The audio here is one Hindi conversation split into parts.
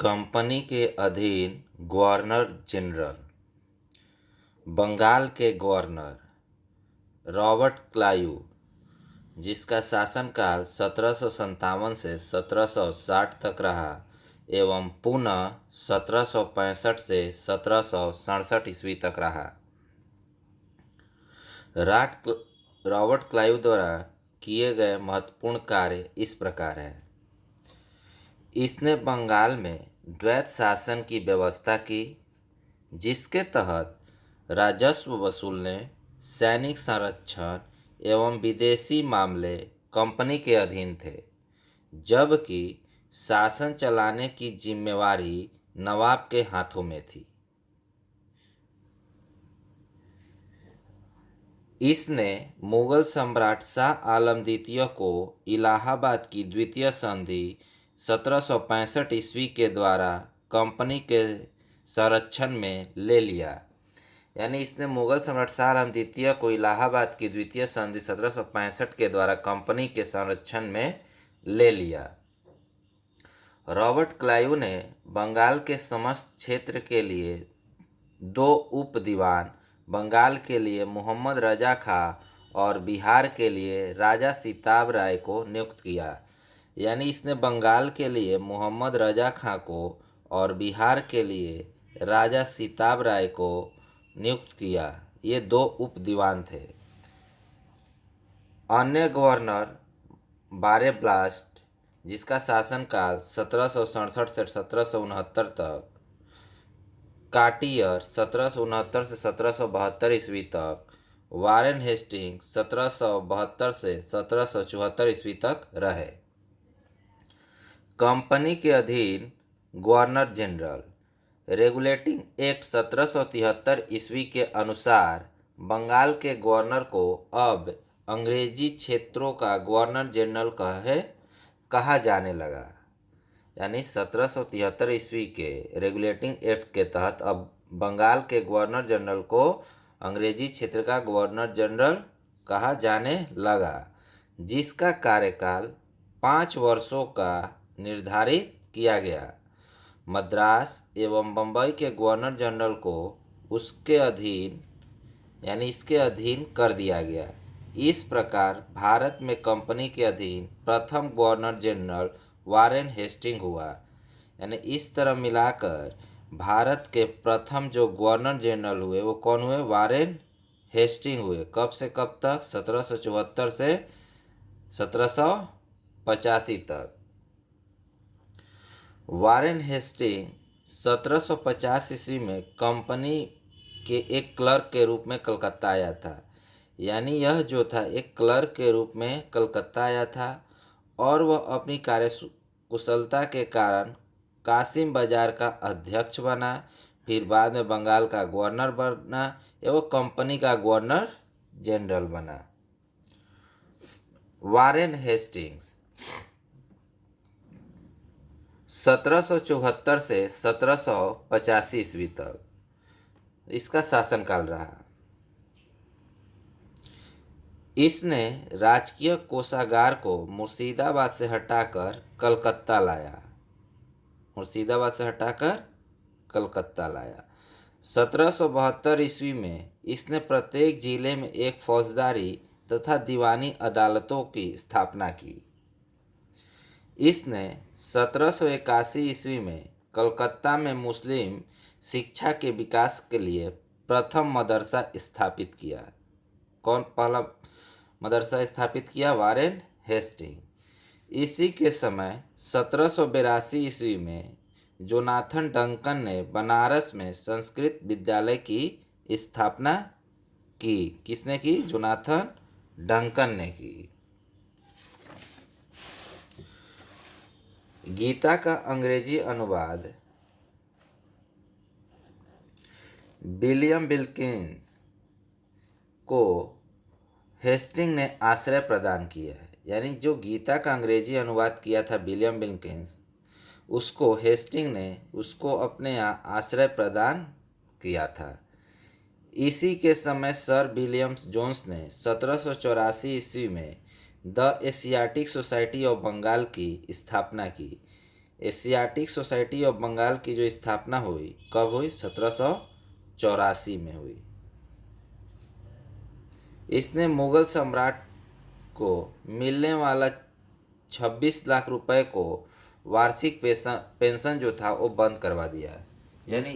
कंपनी के अधीन गवर्नर जनरल। बंगाल के गवर्नर रॉबर्ट क्लाइव, जिसका शासनकाल 1757 से 1760 तक रहा एवं पुनः 1765 से 1767 ईस्वी तक रहा। रॉबर्ट क्लाइव द्वारा किए गए महत्वपूर्ण कार्य इस प्रकार हैं। इसने बंगाल में द्वैत शासन की व्यवस्था की, जिसके तहत राजस्व वसूलने, सैनिक संरक्षण एवं विदेशी मामले कंपनी के अधीन थे, जबकि शासन चलाने की जिम्मेवारी नवाब के हाथों में थी। इसने मुगल सम्राट शाह आलम द्वितीय को इलाहाबाद की द्वितीय संधि 1765 ईस्वी के द्वारा कंपनी के संरक्षण में ले लिया। यानी इसने मुगल सम्राट शाह आलम द्वितीय को इलाहाबाद की द्वितीय संधि 1765 के द्वारा कंपनी के संरक्षण में ले लिया। रॉबर्ट क्लाइव ने बंगाल के समस्त क्षेत्र के लिए 2 उप दीवान, बंगाल के लिए मोहम्मद रजा खां और बिहार के लिए राजा सिताब राय को नियुक्त किया। यानी इसने बंगाल के लिए मोहम्मद रजा खां को और बिहार के लिए राजा सिताब राय को नियुक्त किया। ये 2 उप दीवान थे। अन्य गवर्नर बारेब्लास्ट, जिसका शासनकाल 1767 से 1769 तक, काटियर 1769 से 1772 ईस्वी तक, वारेन हेस्टिंग्स 1772 से 1774 ईस्वी तक रहे। कंपनी के अधीन गवर्नर जनरल। रेगुलेटिंग एक्ट 1773 ईस्वी के अनुसार बंगाल के गवर्नर को अब अंग्रेजी क्षेत्रों का गवर्नर जनरल कहा जाने लगा। यानी 1773 ईस्वी के रेगुलेटिंग एक्ट के तहत अब बंगाल के गवर्नर जनरल को अंग्रेजी क्षेत्र का गवर्नर जनरल कहा जाने लगा, जिसका कार्यकाल 5 वर्षों का निर्धारित किया गया। मद्रास एवं बम्बई के गवर्नर जनरल को उसके अधीन यानी इसके अधीन कर दिया गया। इस प्रकार भारत में कंपनी के अधीन प्रथम गवर्नर जनरल वारेन हेस्टिंग हुआ। यानी इस तरह मिलाकर भारत के प्रथम जो गवर्नर जनरल हुए वो कौन हुए? वारेन हेस्टिंग हुए। कब से कब तक? 1774 से 1785 तक। वारेन हेस्टिंग 1750 ईस्वी में कंपनी के एक क्लर्क के रूप में कलकत्ता आया था। यानी यह जो था एक क्लर्क के रूप में कलकत्ता आया था और वह अपनी कार्य कुशलता के कारण कासिम बाजार का अध्यक्ष बना, फिर बाद में बंगाल का गवर्नर बना एवं कंपनी का गवर्नर जनरल बना। वारेन हेस्टिंग्स 1774 से 1785 ईस्वी तक इसका शासनकाल रहा। इसने राजकीय कोषागार को मुर्शिदाबाद से हटाकर कलकत्ता लाया। 1772 ईस्वी में इसने प्रत्येक जिले में एक फौजदारी तथा दीवानी अदालतों की स्थापना की। इसने 1781 ईस्वी में कलकत्ता में मुस्लिम शिक्षा के विकास के लिए प्रथम मदरसा स्थापित किया। कौन पहला मदरसा स्थापित किया? Warren Hasting. इसी के समय 1782 ईस्वी में जोनाथन डंकन ने बनारस में संस्कृत विद्यालय की स्थापना की। किसने की? जोनाथन डंकन ने की। गीता का अंग्रेजी अनुवाद विलियम विल्किंस को हेस्टिंग ने आश्रय प्रदान किया है। यानी जो गीता का अंग्रेजी अनुवाद किया था विलियम विल्किंस, उसको हेस्टिंग ने उसको अपने यहाँ आश्रय प्रदान किया था। इसी के समय सर विलियम्स जोन्स ने 1784 ईस्वी में the Asiatic Society of Bengal की स्थापना की। एशियाटिक सोसाइटी ऑफ बंगाल की जो स्थापना हुई कब हुई? 1784 में हुई। इसने मुगल सम्राट को मिलने वाला 26 लाख रुपए को वार्षिक पेंशन जो था वो बंद करवा दिया। यानी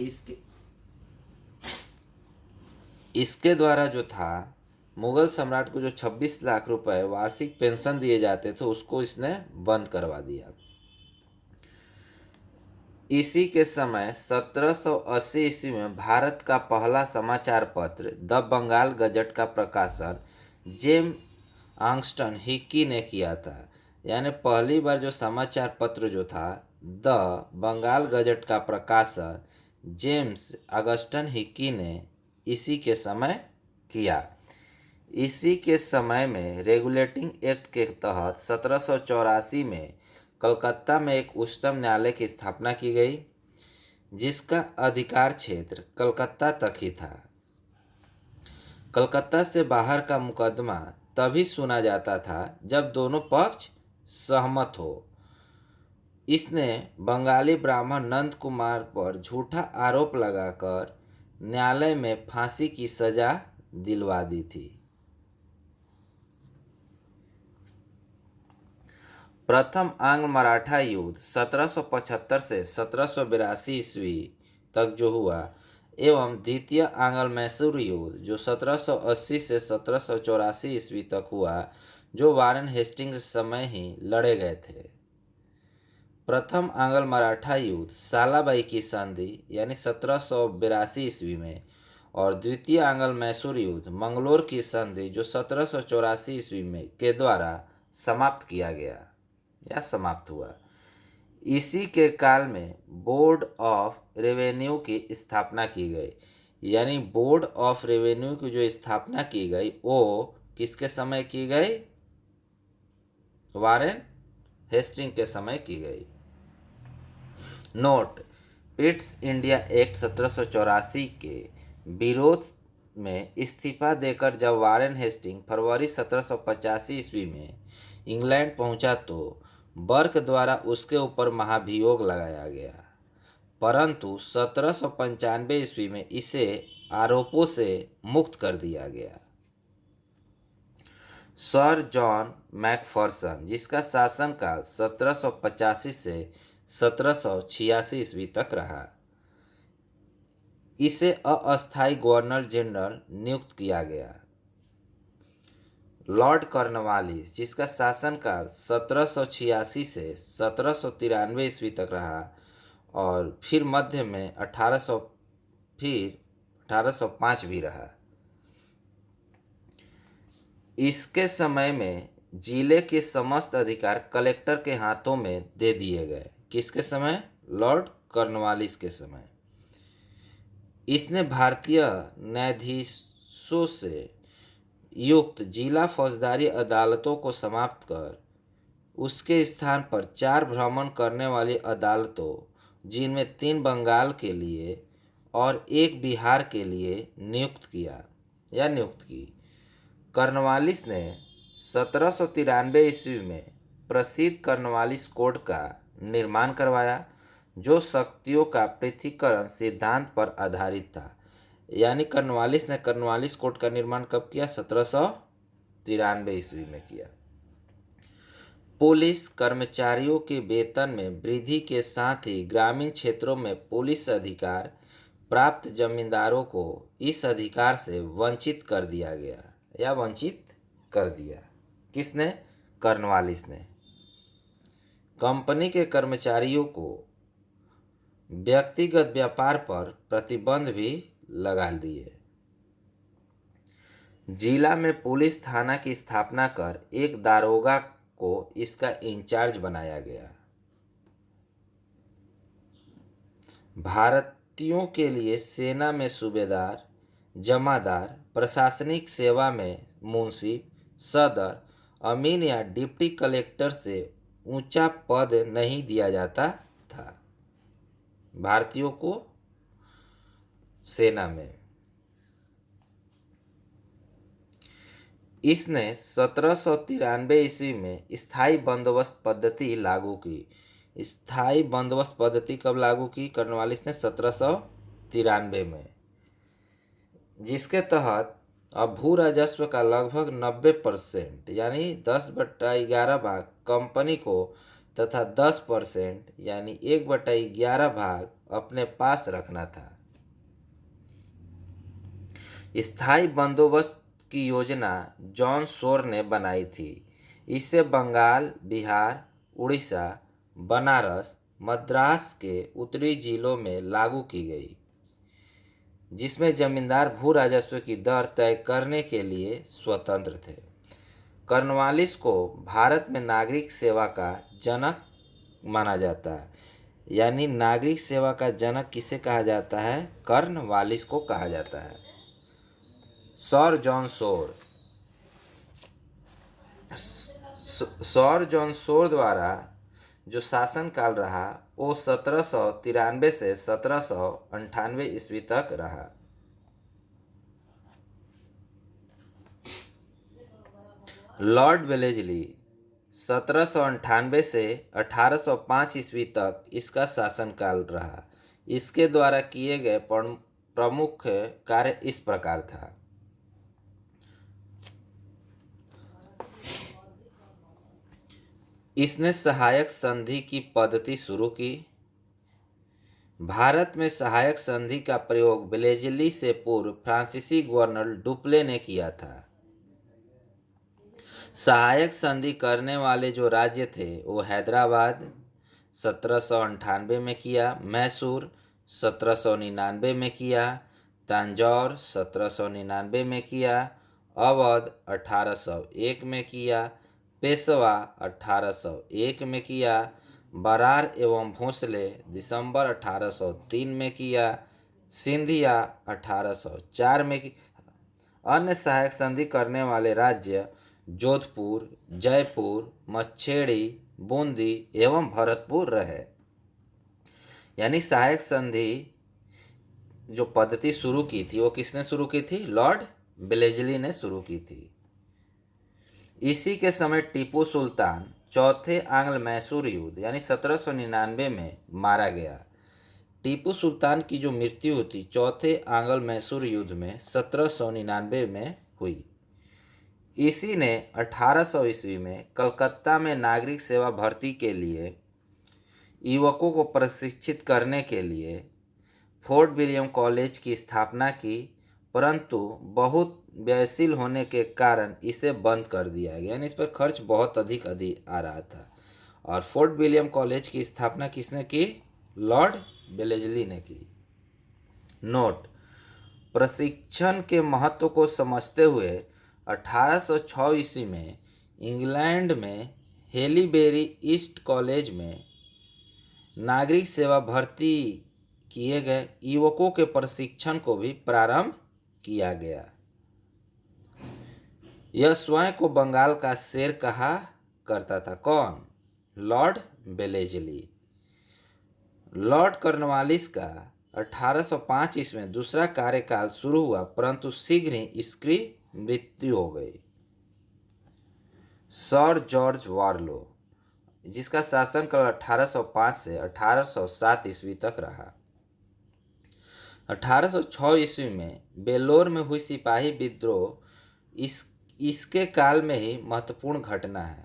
इसके द्वारा जो था मुगल सम्राट को जो 26 लाख रुपए वार्षिक पेंशन दिए जाते थे उसको इसने बंद करवा दिया। इसी के समय 1780 ईस्वी में भारत का पहला समाचार पत्र द बंगाल गजट का प्रकाशन जेम्स आर्मस्ट्रांग हिक्की ने किया था। यानी पहली बार जो समाचार पत्र जो था द बंगाल गजट का प्रकाशन जेम्स ऑगस्टन हिक्की ने इसी के समय किया। इसी के समय में रेगुलेटिंग एक्ट के तहत 1784 में कलकत्ता में एक उच्चतम न्यायालय की स्थापना की गई, जिसका अधिकार क्षेत्र कलकत्ता तक ही था। कलकत्ता से बाहर का मुकदमा तभी सुना जाता था जब दोनों पक्ष सहमत हो। इसने बंगाली ब्राह्मण नंद कुमार पर झूठा आरोप लगाकर न्यायालय में फांसी की सजा दिलवा दी थी। प्रथम आंग्ल मराठा युद्ध 1775 से 1782 ईस्वी तक जो हुआ एवं द्वितीय आंग्ल मैसूर युद्ध जो 1780 से 1784 ईस्वी तक हुआ जो वारेन हेस्टिंग्स समय ही लड़े गए थे। प्रथम आंग्ल मराठा युद्ध सालाबाई की संधि यानी 1782 ईस्वी में और द्वितीय आंग्ल मैसूर युद्ध मंगलोर की संधि जो 1784 ईस्वी में के द्वारा समाप्त किया गया या समाप्त हुआ। इसी के काल में बोर्ड ऑफ रेवेन्यू की स्थापना की गई। यानी बोर्ड ऑफ रेवेन्यू की जो स्थापना की गई वो किसके समय की गई? वारेन हेस्टिंग के समय की गई। नोट: पिट्स इंडिया एक्ट 1784 के विरोध में इस्तीफा देकर जब वारेन हेस्टिंग फरवरी 1785 ईस्वी में इंग्लैंड पहुंचा तो बर्क द्वारा उसके ऊपर महाभियोग लगाया गया, परंतु 1795 ईस्वी में इसे आरोपों से मुक्त कर दिया गया। सर जॉन मैकफर्सन, जिसका शासनकाल 1785 से 1786 ईस्वी तक रहा, इसे अस्थायी गवर्नर जनरल नियुक्त किया गया। लॉर्ड कॉर्नवालिस, जिसका शासनकाल 1786 से 1793 ईस्वी तक रहा और फिर मध्य में 1805 भी रहा। इसके समय में जिले के समस्त अधिकार कलेक्टर के हाथों में दे दिए गए। किसके समय? लॉर्ड कॉर्नवालिस के समय। इसने भारतीय न्यायाधीशों से युक्त जिला फौजदारी अदालतों को समाप्त कर उसके स्थान पर 4 भ्रमण करने वाली अदालतों, जिनमें 3 बंगाल के लिए और 1 बिहार के लिए नियुक्त की। कॉर्नवालिस ने 1793 ईस्वी में प्रसिद्ध कॉर्नवालिस कोड का निर्माण करवाया, जो शक्तियों का पृथक्करण सिद्धांत पर आधारित था। यानी कॉर्नवालिस ने कॉर्नवालिस कोड का निर्माण कब किया? 1793 ईस्वी में किया। पुलिस कर्मचारियों के वेतन में वृद्धि के साथ ही ग्रामीण क्षेत्रों में पुलिस अधिकार प्राप्त जमींदारों को इस अधिकार से वंचित कर दिया गया या वंचित कर दिया। किसने? कॉर्नवालिस ने। कंपनी के कर्मचारियों को व्यक्तिगत व्यापार पर प्रतिबंध भी लगा दिए। जिला में पुलिस थाना की स्थापना कर एक दारोगा को इसका इंचार्ज बनाया गया। भारतीयों के लिए सेना में सूबेदार, जमादार, प्रशासनिक सेवा में मुंशी, सदर, अमीन या डिप्टी कलेक्टर से ऊंचा पद नहीं दिया जाता था भारतीयों को सेना में। इसने 1793 ईस्वी में स्थायी बंदोबस्त पद्धति लागू की। स्थायी बंदोबस्त पद्धति कब लागू की कॉर्नवालिस ने? 1793 में, जिसके तहत अब भू राजस्व का लगभग 90% यानी 10/11 भाग कंपनी को तथा 10% यानी 1/11 भाग अपने पास रखना था। स्थायी बंदोबस्त की योजना जॉन शोर ने बनाई थी। इसे बंगाल, बिहार, उड़ीसा, बनारस, मद्रास के उत्तरी जिलों में लागू की गई, जिसमें जमींदार भू राजस्व की दर तय करने के लिए स्वतंत्र थे। कॉर्नवालिस को भारत में नागरिक सेवा का जनक माना जाता है। यानी नागरिक सेवा का जनक किसे कहा जाता है? कॉर्नवालिस को कहा जाता है। Sir John Shore. Sir John Shore द्वारा जो शासनकाल रहा वो 1793 से 1798 ईस्वी तक रहा। लॉर्ड वेलेस्ली 1798 से 1805 ईस्वी तक इसका शासनकाल रहा। इसके द्वारा किए गए प्रमुख कार्य इस प्रकार था। इसने सहायक संधि की पद्धति शुरू की। भारत में सहायक संधि का प्रयोग वेलेस्ली से पूर्व फ्रांसीसी गवर्नर डुप्ले ने किया था। सहायक संधि करने वाले जो राज्य थे वो हैदराबाद 1798 में किया, मैसूर 1799 में किया, तंजौर 1799 में किया, अवध 1801 में किया, पेशवा 1801 में किया, बरार एवं भोंसले दिसंबर 1803 में किया, सिंधिया 1804 में किया। अन्य सहायक संधि करने वाले राज्य जोधपुर, जयपुर, मच्छेड़ी, बूंदी एवं भरतपुर रहे। यानी सहायक संधि जो पद्धति शुरू की थी वो किसने शुरू की थी? लॉर्ड वेलेस्ली ने शुरू की थी। इसी के समय टीपू सुल्तान चौथे आंग्ल मैसूर युद्ध यानी 1799 में मारा गया। टीपू सुल्तान की जो मृत्यु हुई चौथे आंग्ल मैसूर युद्ध में 1799 में हुई। इसी ने 1800 ईस्वी में कलकत्ता में नागरिक सेवा भर्ती के लिए युवकों को प्रशिक्षित करने के लिए फोर्ट विलियम कॉलेज की स्थापना की, परंतु बहुत व्ययशील होने के कारण इसे बंद कर दिया गया। यानी इस पर खर्च बहुत अधिक आ रहा था। और फोर्ट विलियम कॉलेज की स्थापना किसने की? लॉर्ड वेलेस्ली ने की। नोट: प्रशिक्षण के महत्व को समझते हुए 1806 ईस्वी में इंग्लैंड में हेलीबेरी ईस्ट कॉलेज में नागरिक सेवा भर्ती किए गए युवकों के प्रशिक्षण को भी प्रारंभ किया गया। यह स्वयं को बंगाल का शेर कहा करता था। कौन? Lord Wellesley. लॉर्ड कॉर्नवालिस का 1805 ईस्वी में दूसरा कार्यकाल शुरू हुआ, परंतु शीघ्र ही इसकी मृत्यु हो गई। सर जॉर्ज वारलो, जिसका शासनकाल 1805 से 1807 ईस्वी तक रहा। 1806 ईस्वी में बेलोर में हुई सिपाही विद्रोह इसके काल में ही महत्वपूर्ण घटना है।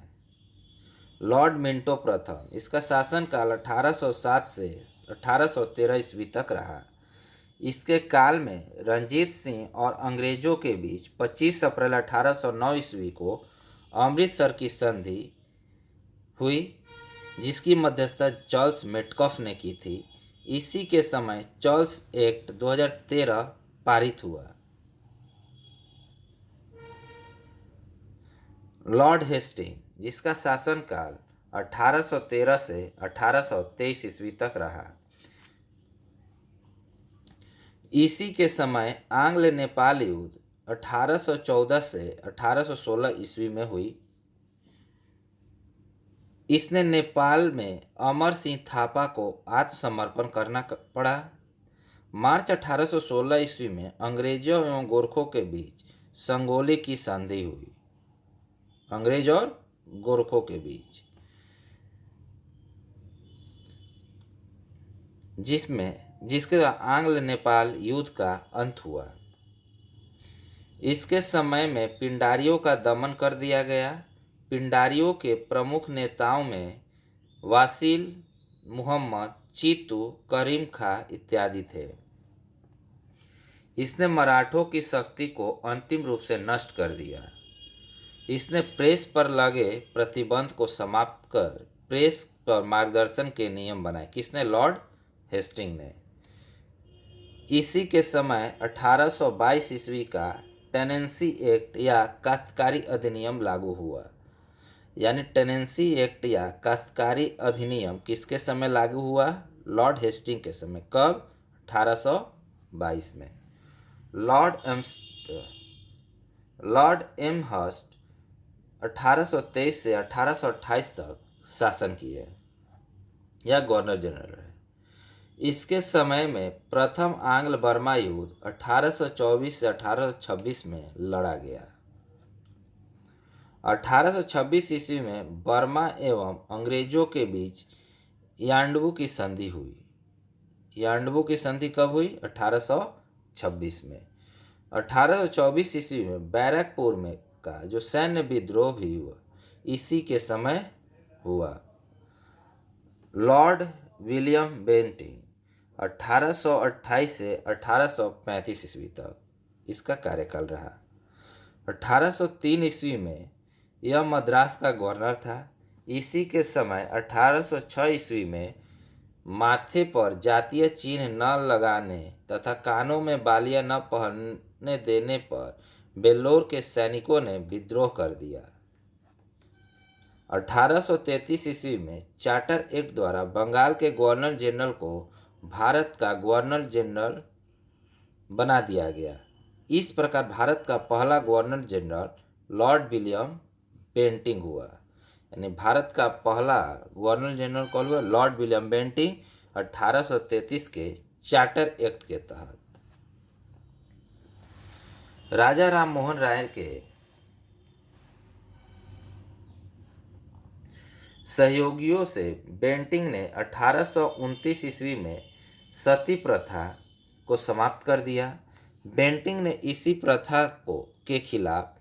लॉर्ड मिंटो प्रथम, इसका शासनकाल 1807 से 1813 ईस्वी तक रहा। इसके काल में रंजीत सिंह और अंग्रेजों के बीच 25 अप्रैल 1809 ईस्वी को अमृतसर की संधि हुई, जिसकी मध्यस्थता चार्ल्स मेटकॉफ ने की थी। इसी के समय चार्ल्स एक्ट 2013 पारित हुआ। लॉर्ड हेस्टिंग, जिसका शासनकाल 1813 से 1823 ईस्वी तक रहा। इसी के समय आंग्ल नेपाल युद्ध 1814 से 1816 ईस्वी में हुई। इसने नेपाल में अमर सिंह थापा को आत्मसमर्पण करना पड़ा। मार्च 1816 ईस्वी में अंग्रेजों एवं गोरखों के बीच संगोली की संधि हुई। अंग्रेज और गोरखों के बीच जिसके द्वारा आंग्ल नेपाल युद्ध का अंत हुआ। इसके समय में पिंडारियों का दमन कर दिया गया। पिंडारियों के प्रमुख नेताओं में वासिल मुहम्मद, चीतू, करीम खां इत्यादि थे। इसने मराठों की शक्ति को अंतिम रूप से नष्ट कर दिया। इसने प्रेस पर लगे प्रतिबंध को समाप्त कर प्रेस पर मार्गदर्शन के नियम बनाए। किसने? लॉर्ड हेस्टिंग ने। इसी के समय 1822 ईस्वी का टेनेंसी एक्ट या काश्तकारी अधिनियम लागू हुआ। यानी टेनेंसी एक्ट या काश्तकारी अधिनियम किसके समय लागू हुआ? लॉर्ड हेस्टिंग के समय। कब? 1822 में। लॉर्ड एमहर्स्ट 1823 से 1828 तक शासन किए या गवर्नर जनरल रहे। इसके समय में प्रथम आंग्ल बर्मा युद्ध 1824 से 1826 में लड़ा गया। 1826 ईस्वी में बर्मा एवं अंग्रेजों के बीच यांडबू की संधि हुई। यांडबू की संधि कब हुई? 1826 में। 1824 ईस्वी में बैरकपुर में का जो सैन्य विद्रोह भी हुआ इसी के समय हुआ। लॉर्ड विलियम बेंटिंग 1828 से 1835 ईस्वी तक इसका कार्यकाल रहा। 1803 ईस्वी में यह मद्रास का गवर्नर था। इसी के समय 1806 ईस्वी में माथे पर जातीय चिन्ह न लगाने तथा कानों में बालियां न पहनने देने पर बेल्लोर के सैनिकों ने विद्रोह कर दिया। 1833 ईस्वी में चार्टर एक्ट द्वारा बंगाल के गवर्नर जनरल को भारत का गवर्नर जनरल बना दिया गया। इस प्रकार भारत का पहला governor general Lord William Bentinck हुआ। यानी भारत का पहला गवर्नर जनरल कौन हुआ? लॉर्ड विलियम बेंटिंग 1833 के चार्टर एक्ट के तहत। राजा राम मोहन राय के सहयोगियों से बेंटिंग ने 1829 ईस्वी में सती प्रथा को समाप्त कर दिया। बेंटिंग ने इसी प्रथा के खिलाफ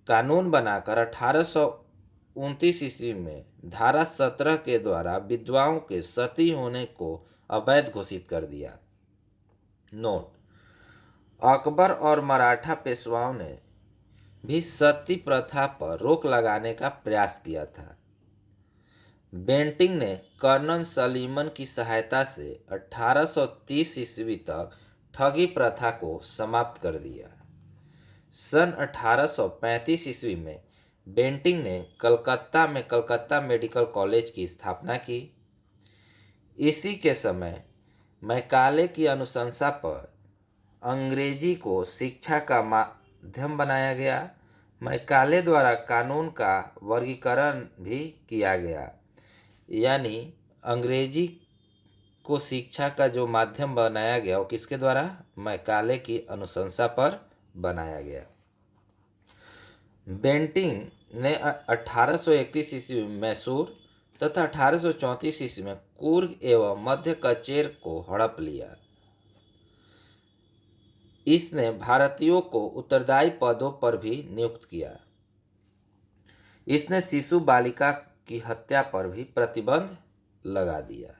कानून बनाकर 1829 ईस्वी में धारा 17 के द्वारा विधवाओं के सती होने को अवैध घोषित कर दिया। नोट: अकबर और मराठा पेशवाओं ने भी सती प्रथा पर रोक लगाने का प्रयास किया था। बेंटिंग ने कर्नल सलीमन की सहायता से 1830 ईस्वी तक ठगी प्रथा को समाप्त कर दिया। सन 1835 ईस्वी में बेंटिंग ने कलकत्ता में कलकत्ता मेडिकल कॉलेज की स्थापना की। इसी के समय मैकाले की अनुशंसा पर अंग्रेजी को शिक्षा का माध्यम बनाया गया। मैकाले द्वारा कानून का वर्गीकरण भी किया गया। यानी अंग्रेजी को शिक्षा का जो माध्यम बनाया गया वो किसके द्वारा? मैकाले की अनुशंसा पर बनाया गया। बेंटिंग ने 1831 ईस्वी में मैसूर तथा 1834 ईस्वी में कुर्ग एवं मध्य कचेर को हड़प लिया। इसने भारतीयों को उत्तरदायी पदों पर भी नियुक्त किया। इसने शिशु बालिका की हत्या पर भी प्रतिबंध लगा दिया।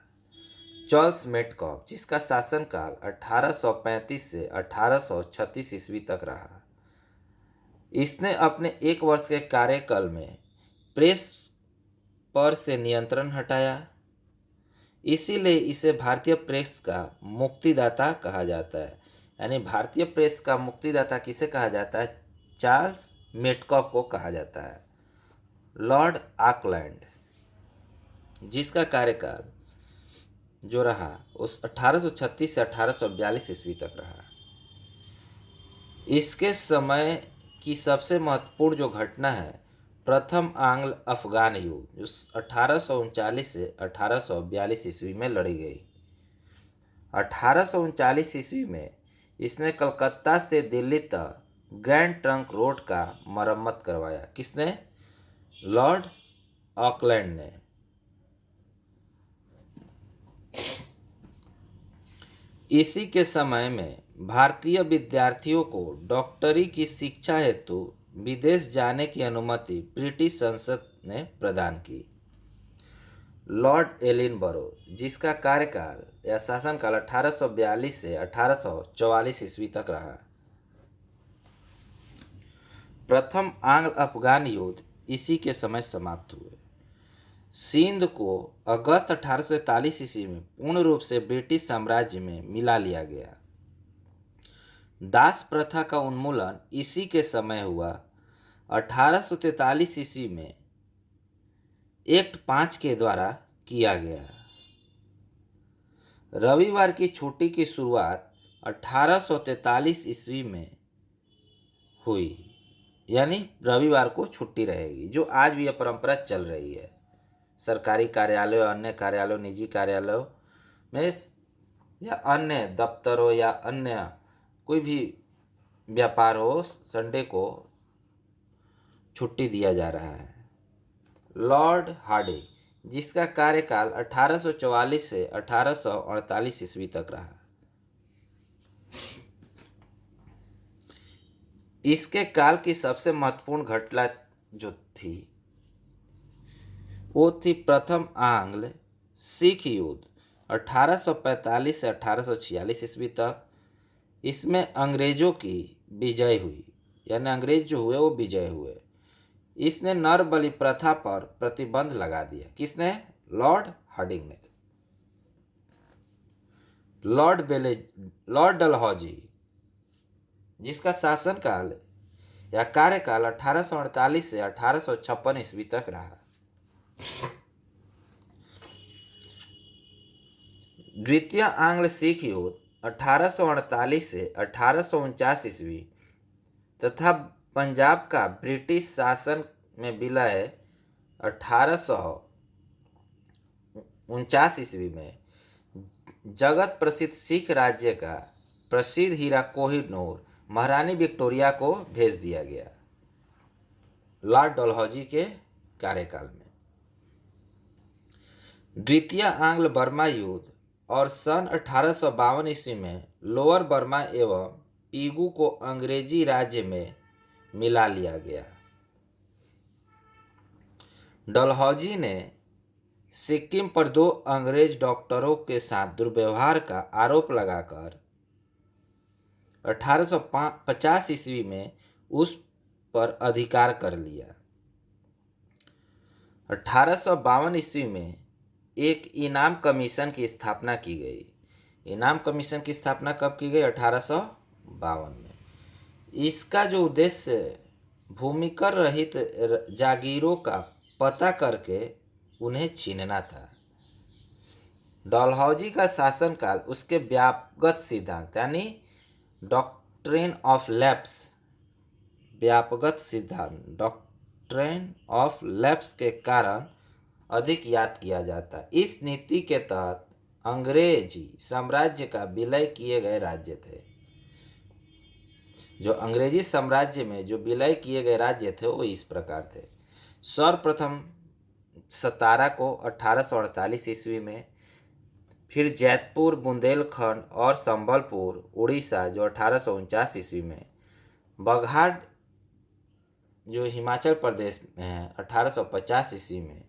चार्ल्स मेटकॉफ, जिसका शासनकाल 1835 से 1836 ईस्वी तक रहा, इसने अपने 1 वर्ष के कार्यकाल में प्रेस पर से नियंत्रण हटाया। इसीलिए इसे भारतीय प्रेस का मुक्तिदाता कहा जाता है। यानी भारतीय प्रेस का मुक्तिदाता किसे कहा जाता है? चार्ल्स मेटकॉफ को कहा जाता है। लॉर्ड ऑकलैंड, जिसका कार्यकाल जो रहा उस 1836 से 1842 ईस्वी तक रहा। इसके समय की सबसे महत्वपूर्ण जो घटना है प्रथम आंग्ल अफगान युद्ध, जो 1839 से 1842 ईस्वी में लड़ी गई। 1839 ईस्वी में इसने कलकत्ता से दिल्ली तक ग्रैंड ट्रंक रोड का मरम्मत करवाया। किसने? लॉर्ड ऑकलैंड ने। इसी के समय में भारतीय विद्यार्थियों को डॉक्टरी की शिक्षा हेतु विदेश जाने की अनुमति ब्रिटिश संसद ने प्रदान की। लॉर्ड एलिनबरो, जिसका कार्यकाल या शासनकाल 1842 से 1844 ईस्वी तक रहा। प्रथम आंग्ल अफगान युद्ध इसी के समय समाप्त हुए। सिंध को अगस्त 1843 ईस्वी में पूर्ण रूप से ब्रिटिश साम्राज्य में मिला लिया गया। दास प्रथा का उन्मूलन इसी के समय हुआ। 1843 ईस्वी में एक्ट 5 के द्वारा किया गया। रविवार की छुट्टी की शुरुआत 1843 ईस्वी में हुई, यानी रविवार को छुट्टी रहेगी, जो आज भी यह परंपरा चल रही है। सरकारी कार्यालयों, अन्य कार्यालयों, निजी कार्यालयों में या अन्य दफ्तरों या अन्य कोई भी व्यापार हो, संडे को छुट्टी दिया जा रहा है। लॉर्ड हार्डिंग, जिसका कार्यकाल 1844 से 1848 ईस्वी तक रहा। इसके काल की सबसे महत्वपूर्ण घटना जो थी वो थी प्रथम आंग्ल सिख युद्ध 1845 से 1846 ईस्वी तक। इसमें अंग्रेजों की विजय हुई, यानी अंग्रेज जो हुए वो विजय हुए। इसने नर बलि प्रथा पर प्रतिबंध लगा दिया। किसने? लॉर्ड हार्डिंग ने। लॉर्ड डलहौजी, जिसका शासनकाल या कार्यकाल 1848 से 1856 ईस्वी तक रहा। द्वितीय आंग्ल सिख युद्ध 1848 से 1849 ईस्वी तथा पंजाब का ब्रिटिश शासन में विलय 1849 ईस्वी में जगत प्रसिद्ध सिख राज्य का प्रसिद्ध हीरा कोहिनूर महारानी विक्टोरिया को भेज दिया गया। लॉर्ड डलहौजी के कार्यकाल में द्वितीय आंग्ल बर्मा युद्ध और सन 1852 ईस्वी में लोअर बर्मा एवं पीगू को अंग्रेजी राज्य में मिला लिया गया। डलहौजी ने सिक्किम पर 2 अंग्रेज डॉक्टरों के साथ दुर्व्यवहार का आरोप लगाकर 1850 ईस्वी में उस पर अधिकार कर लिया। 1852 ईस्वी में एक इनाम कमीशन की स्थापना की गई। इनाम कमीशन की स्थापना कब की गई? 1852 में। इसका जो उद्देश्य भूमिकर रहित जागीरों का पता करके उन्हें छीनना था। डलहौजी का शासनकाल उसके व्यापक सिद्धांत यानी डॉक्ट्रिन ऑफ लैप्स, व्यापक सिद्धांत डॉक्ट्रिन ऑफ लैप्स के कारण अधिक याद किया जाता। इस नीति के तहत अंग्रेजी साम्राज्य का विलय किए गए राज्य थे। जो अंग्रेजी साम्राज्य में जो विलय किए गए राज्य थे वो इस प्रकार थे। सर्वप्रथम सतारा को 1848 ईस्वी में, फिर जैतपुर, बुंदेलखंड और संबलपुर उड़ीसा जो 1849 ईस्वी में, बघाट जो हिमाचल प्रदेश में है 1850 ईस्वी में,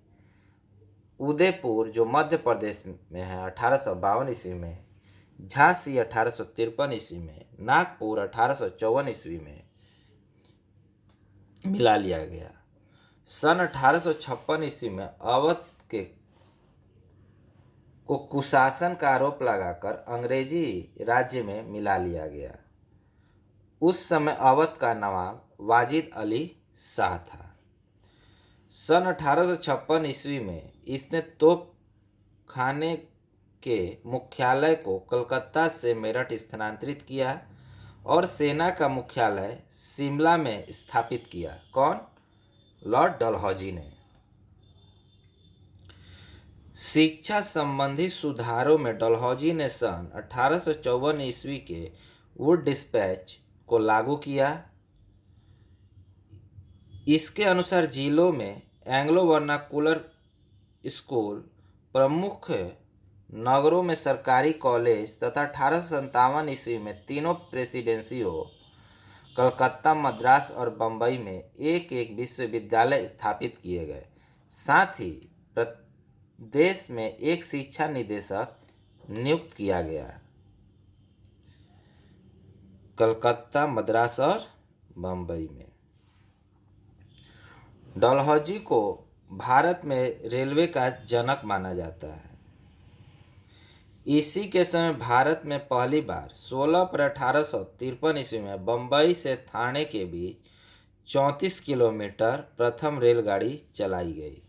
उदयपुर जो मध्य प्रदेश में है 1852 ईस्वी में, झांसी 1853 ईस्वी में, नागपुर 1854 ईस्वी में मिला लिया गया। सन 1856 ईस्वी में अवध के को कुशासन का आरोप लगाकर अंग्रेजी राज्य में मिला लिया गया। उस समय अवध का नवाब वाजिद अली शाह था। सन 1856 ईस्वी में इसने तोप खाने के मुख्यालय को कलकत्ता से मेरठ स्थानांतरित किया और सेना का मुख्यालय शिमला में स्थापित किया। कौन? लॉर्ड डलहौजी ने। शिक्षा संबंधी सुधारों में डलहौजी ने सन 1854 ईस्वी के वुड डिस्पैच को लागू किया। इसके अनुसार जिलों में एंग्लो वर्नाकुलर स्कूल प्रमुख नगरों में सरकारी कॉलेज तथा 1857 ईस्वी में तीनों प्रेसिडेंसियों कलकत्ता, मद्रास और बम्बई में एक एक विश्वविद्यालय स्थापित किए गए। साथ ही प्रदेश में एक शिक्षा निदेशक नियुक्त किया गया। कलकत्ता, मद्रास और बम्बई में। डलहौजी को भारत में रेलवे का जनक माना जाता है। इसी के समय भारत में पहली बार 16 अप्रैल 1853 ईस्वी में बम्बई से ठाणे के बीच 34 किलोमीटर प्रथम रेलगाड़ी चलाई गई।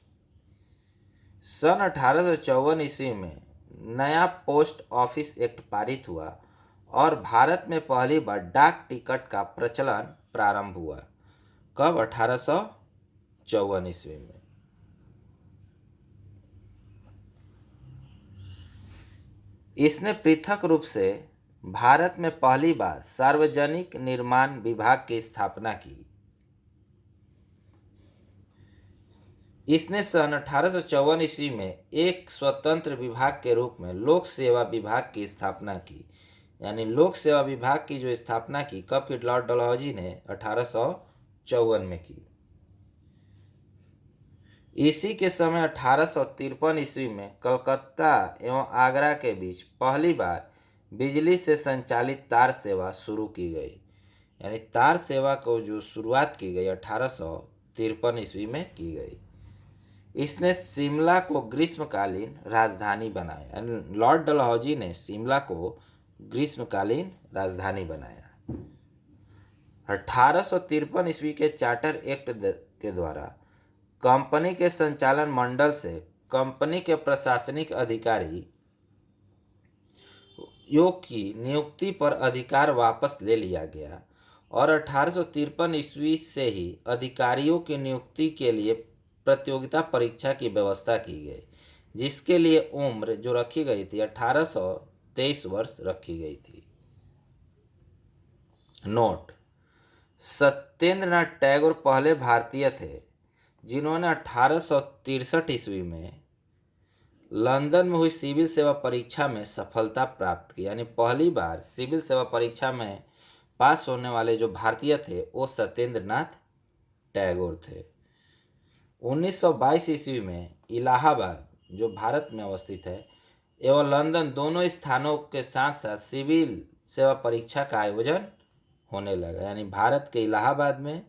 सन 1854 ईस्वी में नया पोस्ट ऑफिस एक्ट पारित हुआ और भारत में पहली बार डाक टिकट का प्रचलन प्रारंभ हुआ। कब? 1854 ईस्वी में। इसने पृथक रूप से भारत में पहली बार सार्वजनिक निर्माण विभाग की स्थापना की। इसने सन 1854 ईस्वी में एक स्वतंत्र विभाग के रूप में लोक सेवा विभाग की स्थापना की। यानी लोक सेवा विभाग की जो स्थापना की कब की? लॉर्ड डलहौजी ने 1854 में की। इसी के समय 1853 ईस्वी में कलकत्ता एवं आगरा के बीच पहली बार बिजली से संचालित तार सेवा शुरू की गई। यानी तार सेवा को जो शुरुआत की गई 1853 ईस्वी में की गई। इसने शिमला को ग्रीष्मकालीन राजधानी बनाया। यानी लॉर्ड डलहौजी ने शिमला को ग्रीष्मकालीन राजधानी बनाया। 1853 ईस्वी के चार्टर एक्ट के द्वारा कंपनी के संचालन मंडल से कंपनी के प्रशासनिक अधिकारी योग की नियुक्ति पर अधिकार वापस ले लिया गया और 1853 ईस्वी से ही अधिकारियों की नियुक्ति के लिए प्रतियोगिता परीक्षा की व्यवस्था की गई, जिसके लिए उम्र जो रखी गई थी 1823 वर्ष रखी गई थी। नोट: सत्येंद्रनाथ टैगोर पहले भारतीय थे जिन्होंने 1863 ईस्वी में लंदन में हुई सिविल सेवा परीक्षा में सफलता प्राप्त की। यानी पहली बार सिविल सेवा परीक्षा में पास होने वाले जो भारतीय थे वो सत्येंद्रनाथ टैगोर थे। 1922 ईस्वी में इलाहाबाद जो भारत में अवस्थित है एवं लंदन दोनों स्थानों के साथ साथ सिविल सेवा परीक्षा का आयोजन होने लगा। यानी भारत के इलाहाबाद में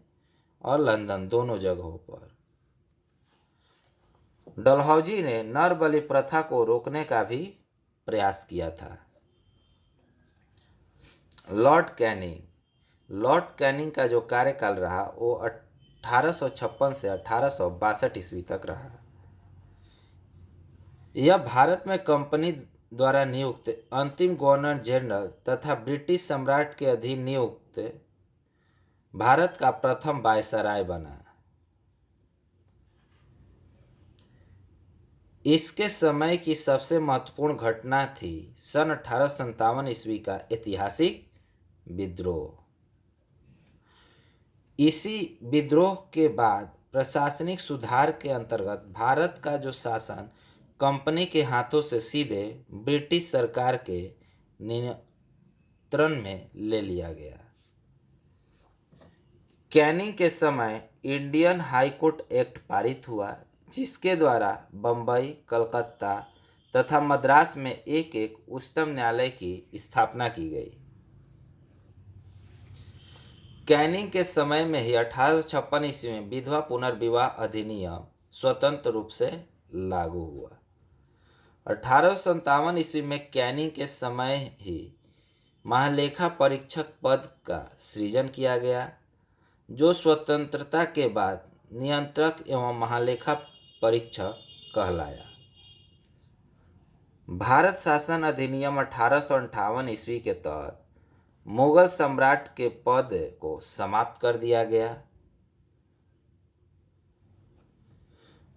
और लंदन दोनों जगहों पर। डलहौजी ने नर बलि प्रथा को रोकने का भी प्रयास किया था। लॉर्ड कैनिंग का जो कार्यकाल रहा वो 1856 से 1862 ईस्वी तक रहा। यह भारत में कंपनी द्वारा नियुक्त अंतिम गवर्नर जनरल तथा ब्रिटिश सम्राट के अधीन नियुक्त भारत का प्रथम वायसराय बना। इसके समय की सबसे महत्वपूर्ण घटना थी सन 1857 ईस्वी का ऐतिहासिक विद्रोह। इसी विद्रोह के बाद प्रशासनिक सुधार के अंतर्गत भारत का जो शासन कंपनी के हाथों से सीधे ब्रिटिश सरकार के नियंत्रण में ले लिया गया। कैनिंग के समय इंडियन हाई कोर्ट एक्ट पारित हुआ, जिसके द्वारा बम्बई, कलकत्ता तथा मद्रास में एक एक उच्चतम न्यायालय की स्थापना की गई। कैनिंग के समय में ही 1856 ईस्वी में विधवा पुनर्विवाह अधिनियम स्वतंत्र रूप से लागू हुआ। 1857 ईस्वी में कैनिंग के समय ही महालेखा परीक्षक पद का सृजन किया गया, जो स्वतंत्रता के बाद नियंत्रक एवं महालेखा परीक्षक कहलाया। भारत शासन अधिनियम 1858 ईस्वी के तहत मुगल सम्राट के पद को समाप्त कर दिया गया।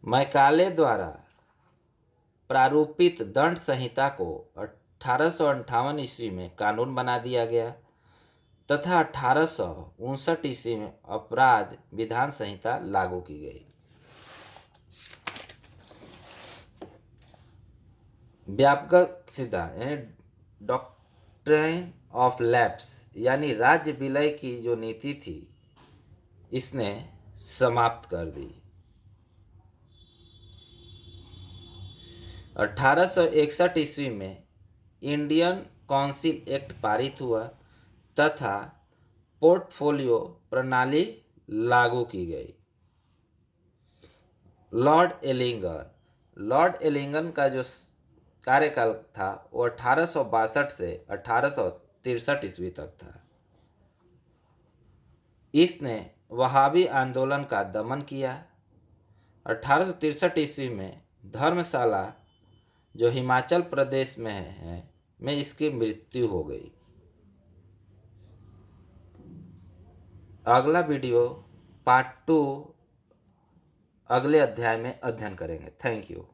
मैकाले द्वारा प्रारूपित दंड संहिता को 1858 ईस्वी में कानून बना दिया गया तथा 1859 ईस्वी में अपराध विधान संहिता लागू की गई। व्यापक सिद्धांत यानी डॉक्ट्रिन ऑफ लैप्स यानी राज्य विलय की जो नीति थी इसने समाप्त कर दी। 1861 ईस्वी में इंडियन काउंसिल एक्ट पारित हुआ तथा पोर्टफोलियो प्रणाली लागू की गई। लॉर्ड एलिंगन का जो कार्यकाल था वो 1862 से 1863 ईस्वी तक था। इसने वहाबी आंदोलन का दमन किया। 1863 ईस्वी में धर्मशाला जो हिमाचल प्रदेश में है में इसकी मृत्यु हो गई। अगला वीडियो पार्ट 2 अगले अध्याय में अध्ययन करेंगे। Thank you.